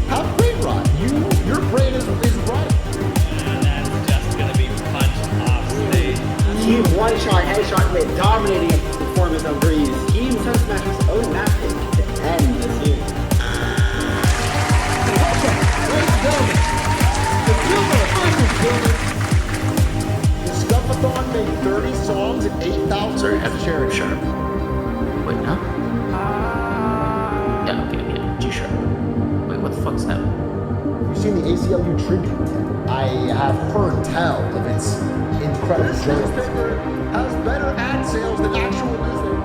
Have brain rot. Your brain is right. And that's just gonna be punched off stage. Team One Shot Headshot with dominating performance on Breeze. Team Sun Smash's own map pick to end the series. Ladies and gentlemen, the Gilbert versus Gilbert. The Scuff-a-thon made 30 songs and 8,000. Sorry, as a Sharon Sharp. Wait, no? Yeah, okay, yeah, G Sharp. Wait, what the fuck's that? You've seen the ACLU tribute. I have heard tell of its incredible This newspaper has better ad sales than actual newspaper.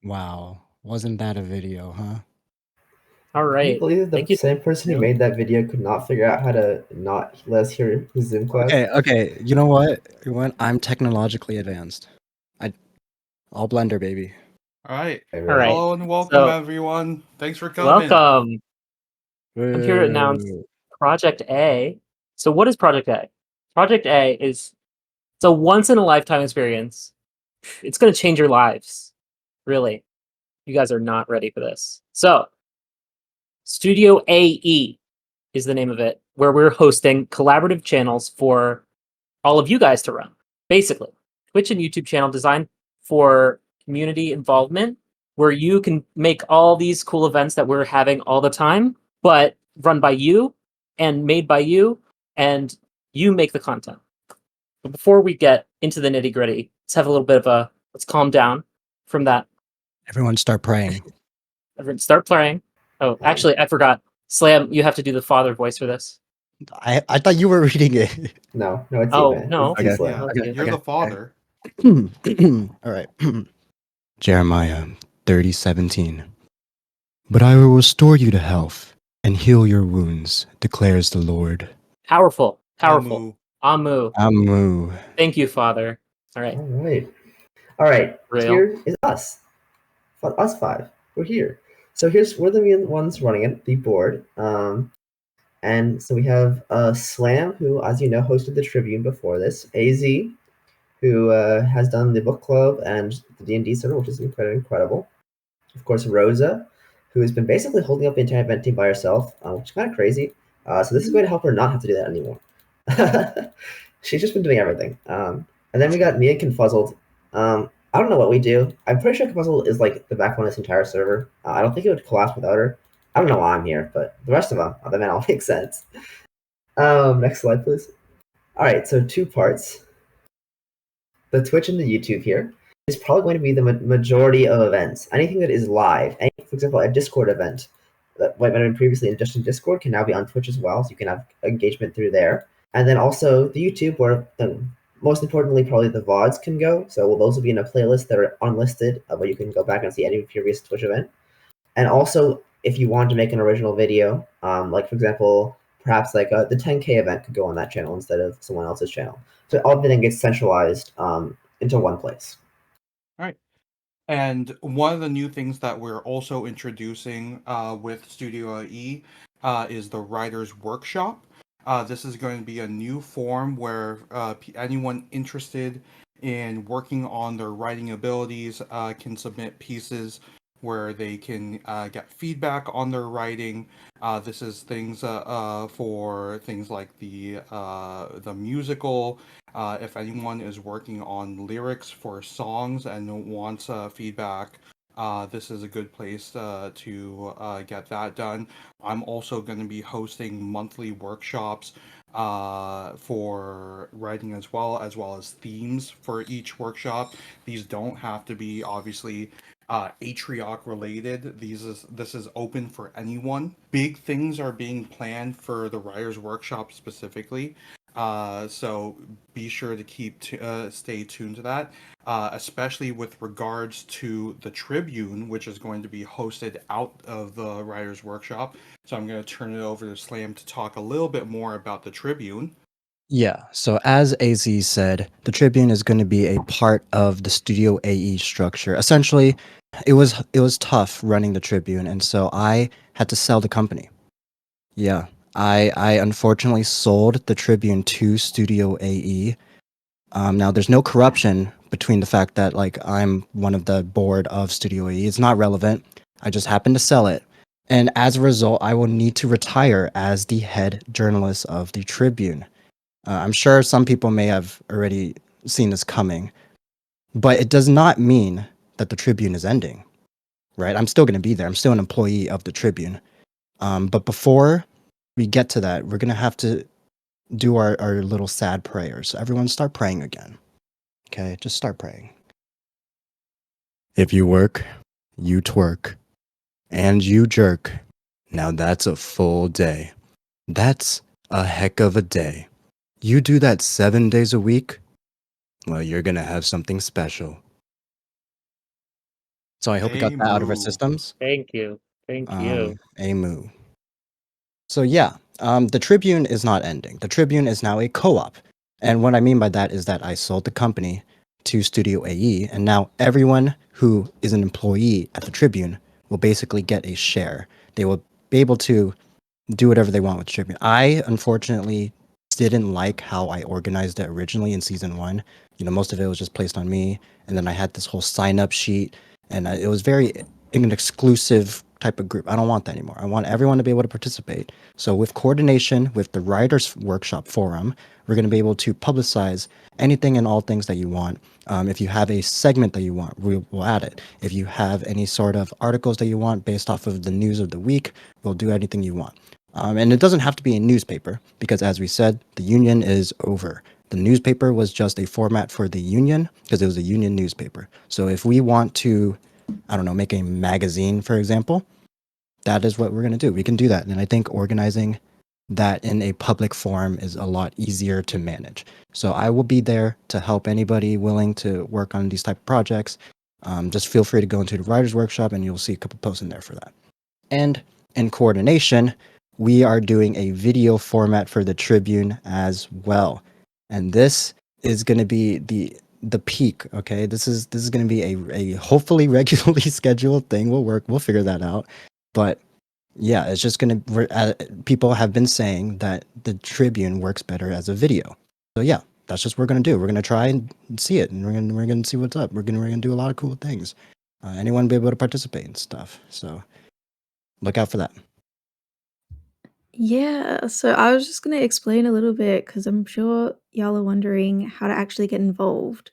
Wow, wasn't that a video, huh? All Can you right. believe the Thank you. same person who made that video could not figure out how to not let us hear his Zoom class? Okay, you know what? I'm technologically advanced. All Blender, baby. All right. All right. Hello and welcome, So- everyone. Thanks for coming. Welcome. I'm here to announce Project A. So what is Project A? Project A is it's a once in a lifetime experience. It's going to change your lives. Really. You guys are not ready for this. So, Studio AE is the name of it, where we're hosting collaborative channels for all of you guys to run. Basically, Twitch and YouTube channel designed for community involvement, where you can make all these cool events that we're having all the time, but run by you and made by you, and you make the content. But before we get into the nitty gritty, let's calm down from that. Everyone start praying. Everyone start playing. Oh, actually, I forgot. Slam, you have to do the father voice for this. I thought you were reading it. No, it's Oh, you, man. no. It's you, Okay. Slam. Yeah, Okay, you're okay, the father. All right. Jeremiah 30:17. But I will restore you to health and heal your wounds, declares the Lord. Powerful. Amu. Amu. Amu. Thank you, Father. All right. All right. Real. Here is us. Us five. We're here. So we're the main ones running it, the board. And so we have Slam, who, as you know, hosted the Tribune before this. AZ, who has done the book club and the D&D server, which is incredible. Of course, Rosa, who has been basically holding up the entire event team by herself, which is kind of crazy. So this is going to help her not have to do that anymore. She's just been doing everything. And then we got me and Confuzzled. I don't know what we do. I'm pretty sure Confuzzled is like the backbone of this entire server. I don't think it would collapse without her. I don't know why I'm here, but the rest of them, other men, all make sense. Next slide, please. All right, so 2 parts. The Twitch and the YouTube here is probably going to be the majority of events. Anything that is live, for example, a Discord event that might have been previously just in Discord can now be on Twitch as well, so you can have engagement through there. And then also the YouTube, where most importantly, probably the VODs can go. So those will be in a playlist that are unlisted, where you can go back and see any previous Twitch event. And also, if you want to make an original video, like for example, perhaps like the 10K event could go on that channel instead of someone else's channel. So everything gets centralized into one place. All right. And one of the new things that we're also introducing with Studio E is the Writer's Workshop. This is going to be a new form where anyone interested in working on their writing abilities can submit pieces where they can get feedback on their writing. This is things for things like the musical. If anyone is working on lyrics for songs and wants feedback, this is a good place to get that done. I'm also going to be hosting monthly workshops for writing as well as themes for each workshop. These don't have to be obviously Atrioc related. This is open for anyone. Big things are being planned for the Writers Workshop specifically. So be sure to stay tuned to that, especially with regards to the Tribune, which is going to be hosted out of the Writers Workshop. So I'm going to turn it over to Slam to talk a little bit more about the Tribune. Yeah, so as AZ said, the Tribune is going to be a part of the Studio AE structure. Essentially, it was tough running the Tribune, and so I had to sell the company. Yeah, I unfortunately sold the Tribune to Studio AE. Now there's no corruption between the fact that like I'm one of the board of Studio AE. It's not relevant. I just happened to sell it. And as a result, I will need to retire as the head journalist of the Tribune. I'm sure some people may have already seen this coming, but it does not mean that the Tribune is ending, right? I'm still going to be there. I'm still an employee of the Tribune. But before we get to that, we're going to have to do our little sad prayers. So everyone start praying again. Okay, just start praying. If you work, you twerk, and you jerk. Now that's a full day. That's a heck of a day. You do that 7 days a week, well, you're gonna have something special. So I hope we got that out of our Amu. systems. Thank you. Thank you. Amu. So yeah, the Tribune is not ending. The Tribune is now a co-op. And what I mean by that is that I sold the company to Studio AE, and now everyone who is an employee at the Tribune will basically get a share. They will be able to do whatever they want with Tribune. I unfortunately didn't like how I organized it originally in season 1. You know, most of it was just placed on me, and then I had this whole sign-up sheet, and it was very an exclusive type of group. I don't want that anymore. I want everyone to be able to participate. So with coordination with the Writers Workshop forum, we're going to be able to publicize anything and all things that you want. If you have a segment that you want, we'll add it. If you have any sort of articles that you want based off of the news of the week, we'll do anything you want. And it doesn't have to be a newspaper because, as we said, the union is over. The newspaper was just a format for the union because it was a union newspaper. So if we want to, I don't know, make a magazine, for example, that is what we're going to do. We can do that. And I think organizing that in a public forum is a lot easier to manage. So I will be there to help anybody willing to work on these type of projects. Just feel free to go into the Writers Workshop and you'll see a couple posts in there for that. And in coordination, we are doing a video format for the Tribune as well. And this is going to be the peak, okay? This is going to be a hopefully regularly scheduled thing. We'll figure that out. But yeah, it's just going to people have been saying that the Tribune works better as a video. So yeah, that's just what we're going to do. We're going to try and see it, and we're going to see what's up. We're going to do a lot of cool things. Anyone be able to participate and stuff. So look out for that. Yeah, so I was just going to explain a little bit because I'm sure y'all are wondering how to actually get involved,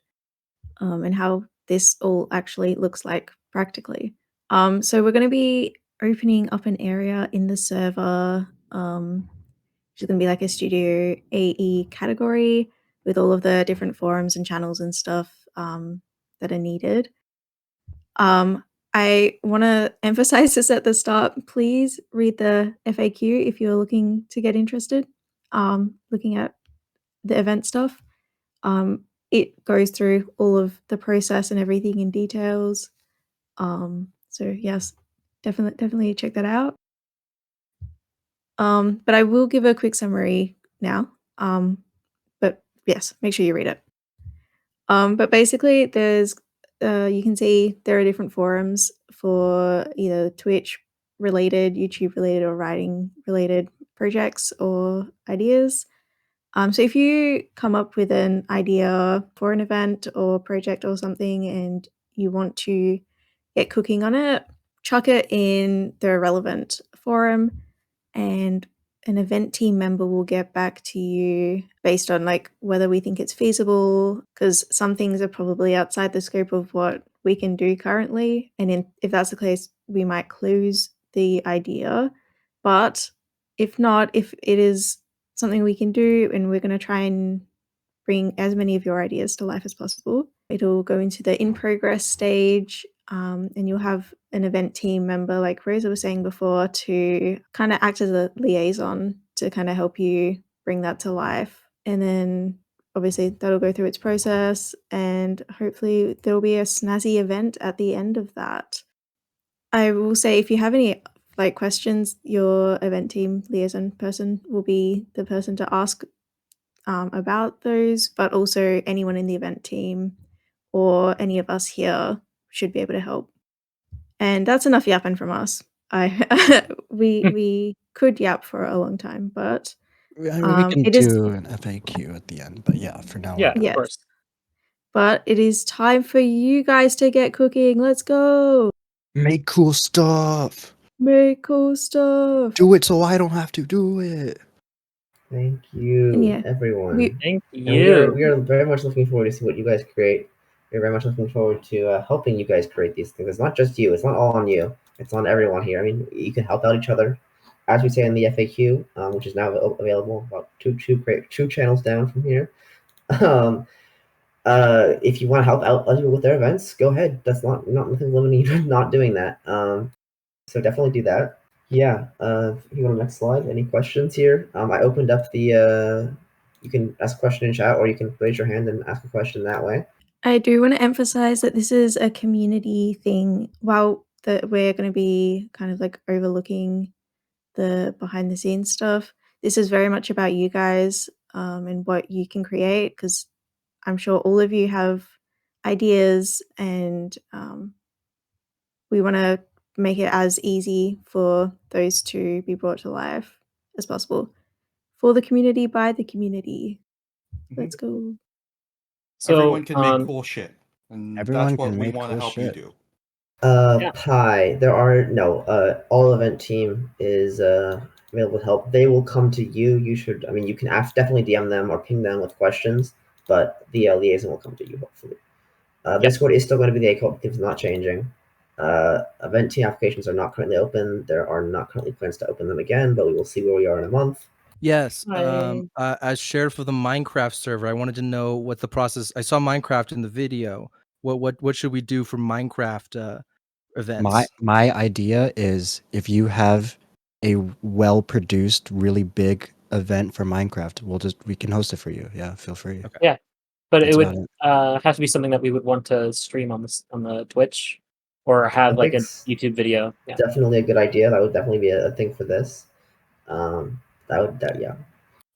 and how this all actually looks like practically. So we're going to be opening up an area in the server, which is going to be like a Studio AE category with all of the different forums and channels and stuff that are needed. I want to emphasize this at the start. Please read the FAQ if you're looking to get interested, looking at the event stuff. It goes through all of the process and everything in details. So yes, definitely check that out. But I will give a quick summary now. But yes, make sure you read it. But basically, there's you can see there are different forums for either Twitch related, YouTube related, or writing related projects or ideas. So if you come up with an idea for an event or project or something and you want to get cooking on it, chuck it in the relevant forum and an event team member will get back to you based on like whether we think it's feasible, because some things are probably outside the scope of what we can do currently, and if that's the case, we might close the idea. But if not, if it is something we can do, and we're going to try and bring as many of your ideas to life as possible. It'll go into the in progress stage, and you'll have an event team member, like Rosa was saying before, to kind of act as a liaison to kind of help you bring that to life. And then obviously that'll go through its process, and hopefully there'll be a snazzy event at the end of that. I will say, if you have any questions, your event team liaison person will be the person to ask about those, but also anyone in the event team or any of us here should be able to help. And that's enough yapping from us. We could yap for a long time, but I mean, we can it is do an FAQ at the end, but yeah, for now. Yeah, we're of Yes. course. But it is time for you guys to get cooking. Let's go. make cool stuff. Make cool stuff. Do it so I don't have to do it. Thank you, And yeah, everyone. Thank And we are, you. we are very much looking forward to see what you guys create. We're very much looking forward to helping you guys create these things. It's not just you. It's not all on you. It's on everyone here. I mean, you can help out each other. As we say in the FAQ, which is now available about two channels down from here. If you want to help out other people with their events, go ahead. That's not nothing limiting you from not doing that. So definitely do that. Yeah. If you go to the next slide. Any questions here? I opened up the. You can ask a question in chat, or you can raise your hand and ask a question that way. I do want to emphasize that this is a community thing. While we're going to be kind of like overlooking the behind the scenes stuff, this is very much about you guys and what you can create, because I'm sure all of you have ideas, and we want to make it as easy for those to be brought to life as possible. For the community, by the community. Let's go. So Everyone can make cool shit, and Everyone that's what can we make want to cool help shit. you do. Yeah. Pi. There are no. All event team is available to help. They will come to you. You should. I mean, you can definitely DM them or ping them with questions, but the liaison will come to you hopefully. Discord is still going to be the ACOP. It's not changing. Event team applications are not currently open. There are not currently plans to open them again, but we will see where we are in a month. Yes. As sheriff for the Minecraft server, I wanted to know what the process. I saw Minecraft in the video. What should we do for Minecraft events? My idea is, if you have a well produced, really big event for Minecraft, we can host it for you. Yeah, feel free. Okay. Yeah, but That's it would about have to be something that we would want to stream on the Twitch, or have like a YouTube video. Yeah. Definitely a good idea. That would definitely be a thing for this. Yeah.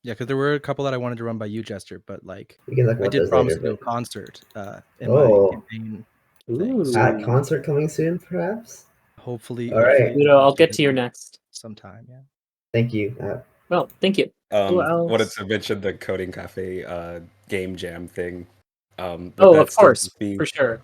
Yeah, because there were a couple that I wanted to run by you, Jester, but like We can talk I about did those promise later, to do a but- concert in my campaign thing. So At concert coming soon, perhaps. hopefully, All right. Ludo, I'll get to your next. sometime. Yeah. Thank you. Well, thank you. Who else? Wanted to mention the Coding Cafe game jam thing. Oh, of course, for sure.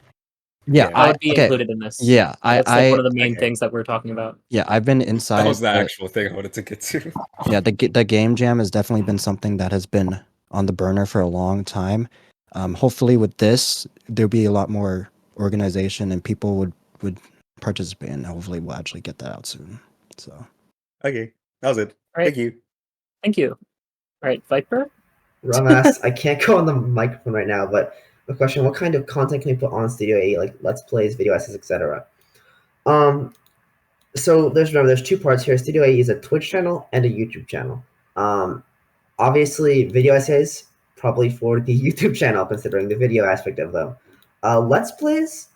Yeah, that would be included in this. Yeah, that's like one of the main things that we're talking about. Yeah, I've been inside. That was the actual thing I wanted to get to. Yeah, the game jam has definitely been something that has been on the burner for a long time. Hopefully, with this, there'll be a lot more organization and people would participate, and hopefully, we'll actually get that out soon. So, okay, that was it. All right. Thank you. Thank you. All right, Viper. Rum asks, I can't go on the microphone right now, but the question: what kind of content can we put on Studio A, like Let's Plays, video essays, etc.? So there's two parts here. Studio A is a Twitch channel and a YouTube channel. Obviously, video essays probably for the YouTube channel, considering the video aspect of them. Let's Plays.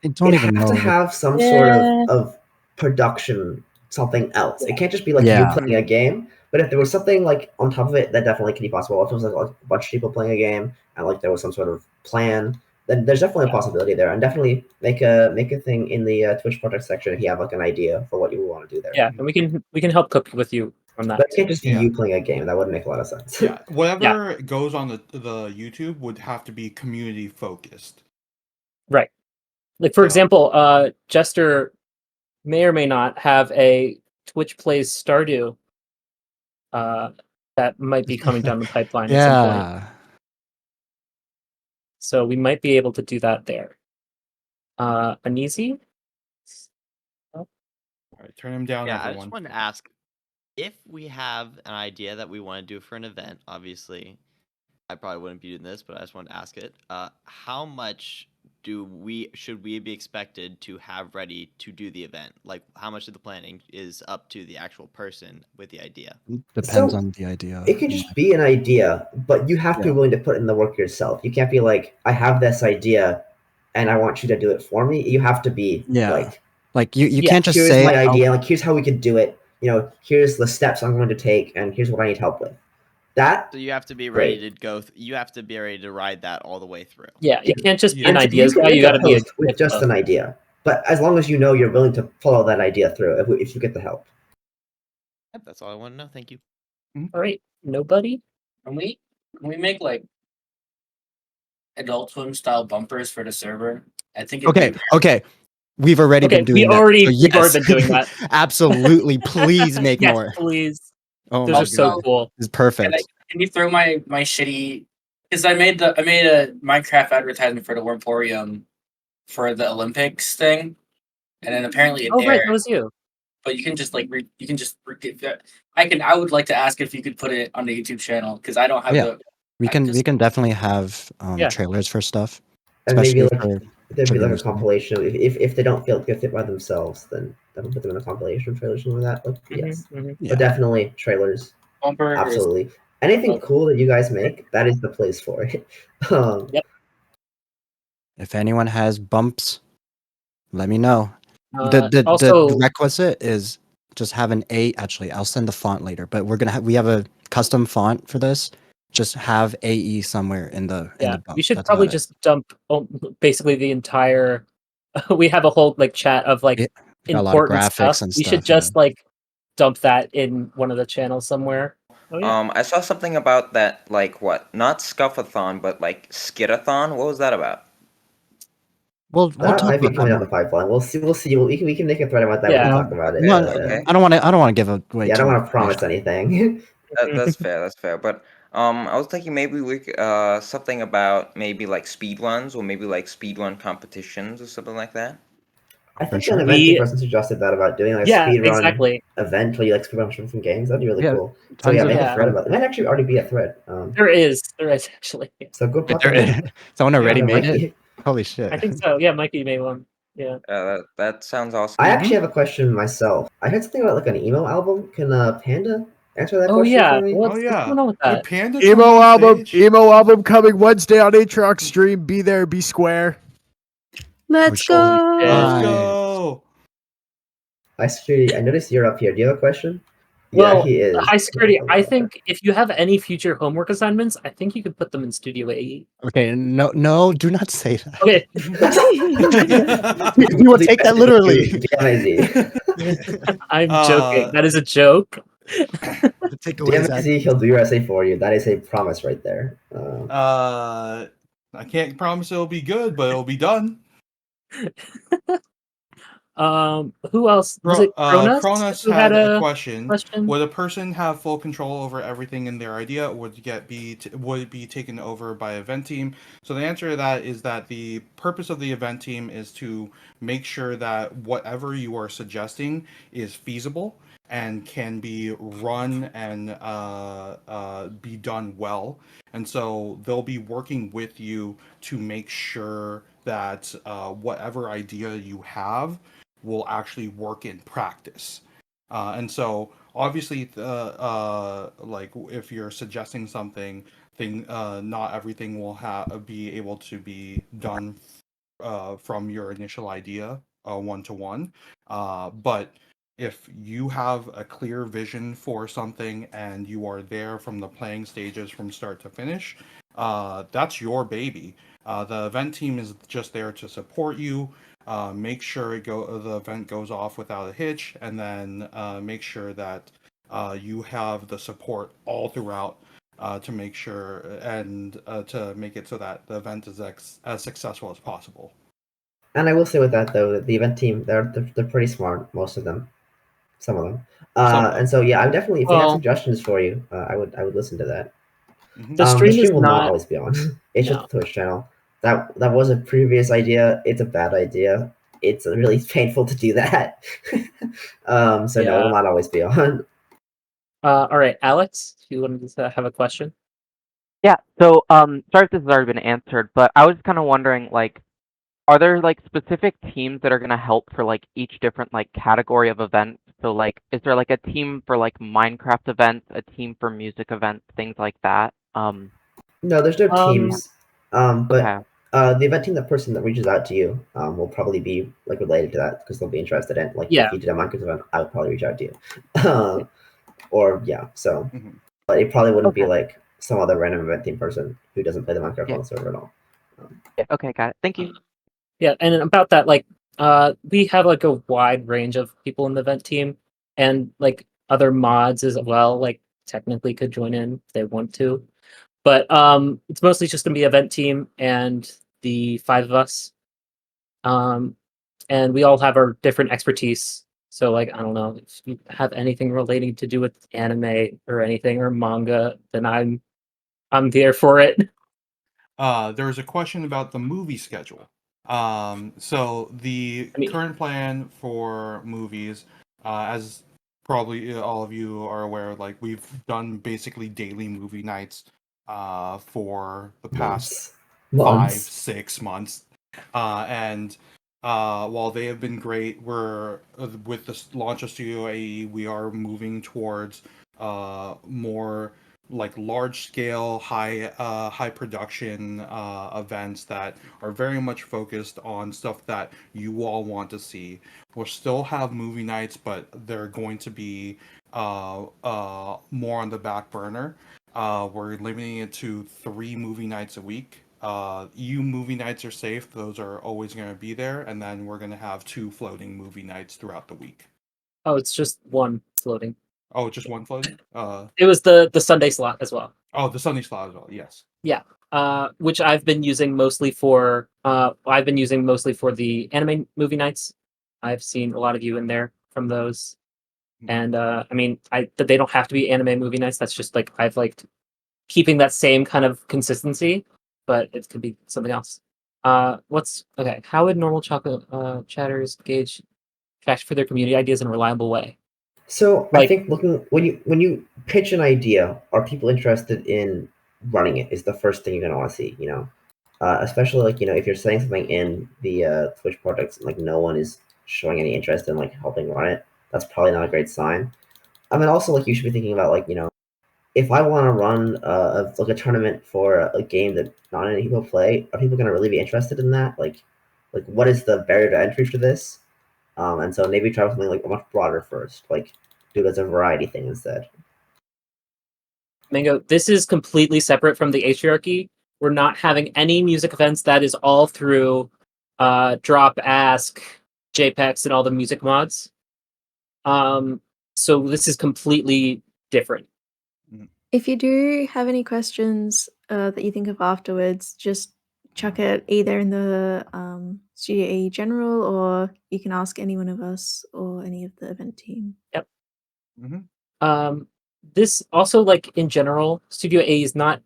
I don't even even have know. to have some sort of production, something else. It can't just be like you playing a game. But if there was something like on top of it, that definitely could be possible. If it was like a bunch of people playing a game and like there was some sort of plan, then there's definitely a possibility there. And definitely make a thing in the Twitch project section if you have like an idea for what you want to do there. Yeah, and we can help cook with you on that. But it can't just be you playing a game. That wouldn't make a lot of sense. Yeah, whatever goes on the YouTube would have to be community focused. Right. Like for example, Jester may or may not have a Twitch Plays Stardew that might be coming down the pipeline at some point. So we might be able to do that there. Anisi? All right, turn him down. Yeah, everyone. I just wanted to ask, if we have an idea that we want to do for an event, obviously, I probably wouldn't be doing this, but I just wanted to ask it. How much should we be expected to have ready to do the event? Like, how much of the planning is up to the actual person with the idea? Depends So, on the idea. It could just be an idea, but you have to be willing to put in the work yourself. You can't be like, I have this idea and I want you to do it for me. You have to be like you can't just here's say my idea, like here's how we could do it. Here's the steps I'm going to take, and here's what I need help with. So you have to be ready to go. You have to be ready to ride that all the way through. Yeah, you can't just be And an so ideas can guy. make You got to be a with just an idea. But as long as you know you're willing to follow that idea through, if you get the help. Yep, that's all I want to know. Thank you. All right, nobody. Can we make like Adult Swim style bumpers for the server? I think. Okay. We've already been doing that. We've already been doing that. Absolutely. Please make yes, more. Please. Oh Those my are so God. cool. It's perfect. Can you throw my shitty? Because I made a Minecraft advertisement for the Wormporium for the Olympics thing, and then apparently it aired. Right, that was you. But you can just I would like to ask if you could put it on the YouTube channel because I don't have the. We can definitely have trailers for stuff. And maybe especially there'd be like a compilation of if they don't feel good fit by themselves, then don't put them in a compilation trailer or something like that. But yes. Yeah. But definitely trailers. Bumper absolutely. Anything cool that you guys make, that is the place for it. Yep. If anyone has bumps, let me know. Also, the requisite is just have an A. Actually, I'll send the font later. But we have a custom font for this. Just have AE somewhere in the bump. We should That's probably about it. just dump basically the entire. We have a whole chat of like got a lot of important graphics stuff. and We should stuff, just like dump that in one of the channels somewhere. Oh, yeah. I saw something about that, like what? Not Scuffathon, but like Skidathon. What was that about? We'll that talk might be about coming that down the pipeline. We'll see. We can make a thread about that. Yeah. We'll talk about it. No, Okay. I don't want to give away. Yeah, I don't want to promise anything. That's fair. That's fair. But I was thinking maybe we something about maybe like speedruns or maybe like speedrun competitions or something like that. I think an event person suggested that about doing like a speedrun event where you like speedrun from games. That'd be really cool. So yeah, make a thread about it. It might actually already be a thread. There is actually. So good. Someone already made it. Holy shit! I think so. Yeah, Mikey made one. Yeah. That sounds awesome. I actually have a question myself. I heard something about like an emo album. Can Panda answer that question for me? What's going on with that? Emo album coming Wednesday on Aatrox stream. Be there, be square. Let's go. Let's go. High Security, I noticed you're up here. Do you have a question? Well, yeah, he is. High Security, I think if you have any future homework assignments, I think you could put them in Studio AE. Okay, no, do not say that. Okay. We will take that literally. I'm joking. That is a joke. DMZ, he'll do your essay for you. That is a promise right there. I can't promise it'll be good, but it'll be done. Who else? Was it Kronos? Kronos who had a question. question. Would a person have full control over everything in their idea, or would it be taken over by event team? So the answer to that is that the purpose of the event team is to make sure that whatever you are suggesting is feasible and can be run and be done well. And so they'll be working with you to make sure that whatever idea you have will actually work in practice. And so obviously, like if you're suggesting something, not everything will be able to be done from your initial idea one-to-one. But if you have a clear vision for something and you are there from the playing stages from start to finish, that's your baby. The event team is just there to support you, make sure the event goes off without a hitch, and then make sure that you have the support all throughout to make sure and to make it so that the event is as successful as possible. And I will say with that though, that the event team, they're pretty smart, most of them. Some of them. And so yeah, I would definitely, if they have suggestions for you, I would listen to that. The stream will not always be on. It's just the Twitch channel. That was a previous idea. It's a bad idea. It's really painful to do that. So no, it will not always be on. All right, Alex, if you wanted to have a question. Yeah. So, sorry if this has already been answered, but I was kind of wondering, like, are there like specific teams that are gonna help for like each different like category of events? So, like, is there like a team for like Minecraft events, a team for music events, things like that? No, there's no teams. But Okay. the event team, the person that reaches out to you, will probably be like related to that because they'll be interested in. Like, Yeah. if you did a Minecraft event, I would probably reach out to you. Or yeah, so. But it probably wouldn't be like some other random event team person who doesn't play the Minecraft on the server at all. Yeah, okay, got it. Thank you. Yeah, and about that, like, we have like a wide range of people in the event team, and like other mods as well. Like, technically could join in if they want to, but it's mostly just gonna be event team and the 5 of us. And we all have our different expertise. So, like, I don't know if you have anything relating to do with anime or anything or manga, then I'm there for it. There's a question about the movie schedule. So the current plan for movies, as probably all of you are aware, like we've done basically daily movie nights for the past Months. 5-6 months. And while they have been great, we're with the launch of Studio AE, we are moving towards more like large scale, high production events that are very much focused on stuff that you all want to see. We'll still have movie nights, but they're going to be more on the back burner. We're limiting it to 3 movie nights a week. EU movie nights are safe; those are always going to be there, and then we're going to have 2 floating movie nights throughout the week. Oh, it's just one floating. Oh, just one floating? It was the Sunday slot as well. Oh, the Sunday slot as well. Yes. Yeah. Which I've been using mostly for the anime movie nights. I've seen a lot of you in there from those. And I mean, they don't have to be anime movie nights. That's just like I've liked keeping that same kind of consistency, but it could be something else. Okay? How would normal chocolate chatters gauge traction for their community ideas in a reliable way? So I think when you pitch an idea, are people interested in running it? Is the first thing you're gonna want to see, especially like if you're saying something in the Twitch projects and like no one is showing any interest in like helping run it, that's probably not a great sign. I mean, also like you should be thinking about like if I want to run like a tournament for a game that not many people play, are people gonna really be interested in that? Like what is the barrier to entry for this? And so maybe try something like much broader first, like do it as a variety thing instead. Mango, this is completely separate from the Atriarchy. We're not having any music events. That is all through Drop, Ask, JPEX, and all the music mods. So this is completely different. If you do have any questions that you think of afterwards, just chuck it either in the Studio AE general, or you can ask any one of us or any of the event team. Yep. This also, like in general, Studio A is not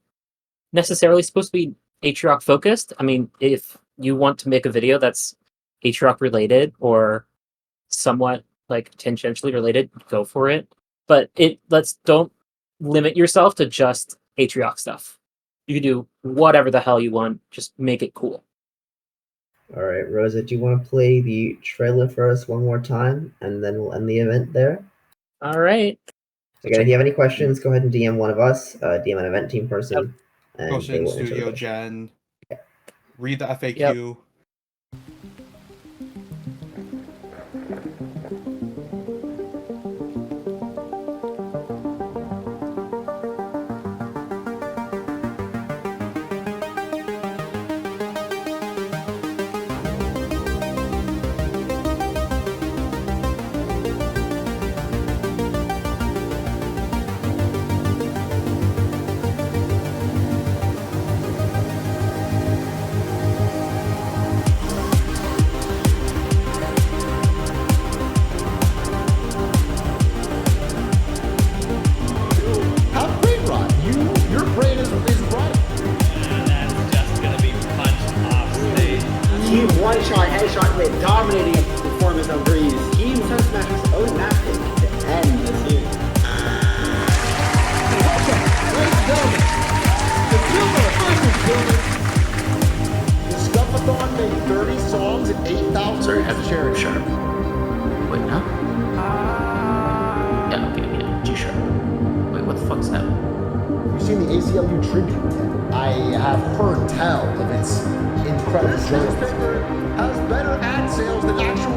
necessarily supposed to be Atriarch focused. I mean, if you want to make a video that's Atriarch related or somewhat like tangentially related, go for it. But don't limit yourself to just Atriarch stuff. You can do whatever the hell you want. Just make it cool. All right, Rosa, do you want to play the trailer for us one more time, and then we'll end the event there? All right. Again, if you have any questions, go ahead and DM one of us, DM an event team person, and Post they in will answer the Studio question. Gen. Read the FAQ. charity. Sure. Wait, no? Yeah, okay, yeah, G sharp. Wait, what the fuck's that? You've seen the ACLU Tribune. I have heard tell of its incredible This journalism. newspaper Has better ad sales than actual